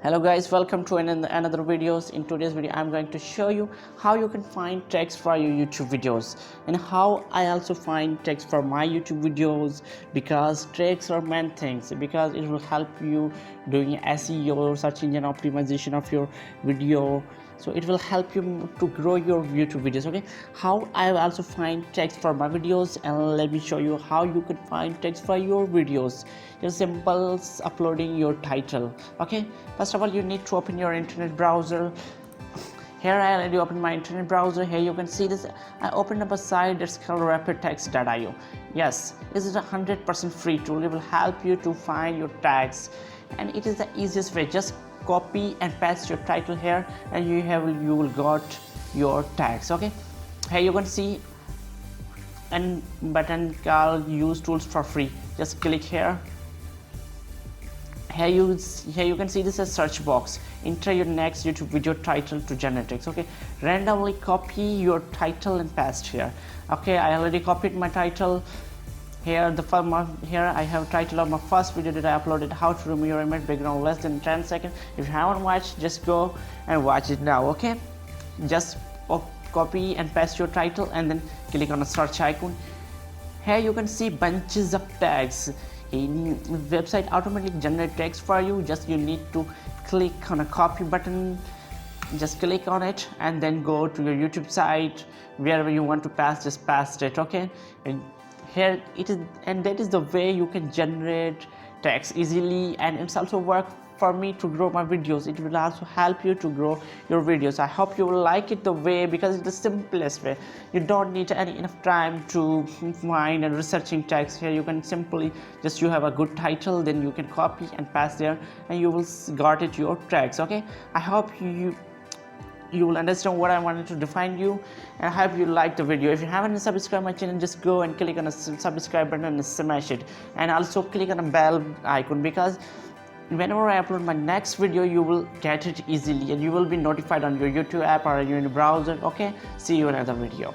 Hello guys, welcome to another videos. In today's video I'm going to show you how you can find text for your YouTube videos and how I also find text for my YouTube videos, because text are main things, because it will help you doing SEO, search engine optimization of your video. So it will help you to grow your YouTube videos. Okay, how I also find text for my videos, and let me show you how you can find text for your videos. Just simple uploading your title. Okay, first of all you need to open your internet browser. Here I already opened my internet browser. Here you can see this. I opened up a site that's called RapidTags.io. Yes, this is a 100% free tool. It will help you to find your tags, and it is the easiest way. Just copy and paste your title here, and you will got your tags. Okay, here you can see a button called use tools for free. Just click here. Here you can see this as search box. Enter your next YouTube video title to generate text. Okay, randomly copy your title and paste here. Okay, I already copied my title. Here I have title of my first video that I uploaded, how to remove your image background less than 10 seconds. If you haven't watched, just go and watch it now. Okay, just copy and paste your title and then click on the search icon. Here you can see bunches of tags. In website automatically generate text for you. Just you need to click on a copy button, just click on it and then go to your YouTube site. Wherever you want to paste, just paste it. Okay, and here it is, and that is the way you can generate text easily, and it's also work for me to grow my videos. It will also help you to grow your videos. I hope you will like it the way, because it's the simplest way. You don't need enough time to find and researching text. Here you can simply just, you have a good title, then you can copy and paste there and you will got it your tags. Okay, I hope you will understand what I wanted to define you, and I hope you like the video. If you haven't subscribed my channel, just go and click on the subscribe button and smash it, and also click on the bell icon, because whenever I upload my next video you will get it easily and you will be notified on your YouTube app or in your browser. Okay, see you in another video.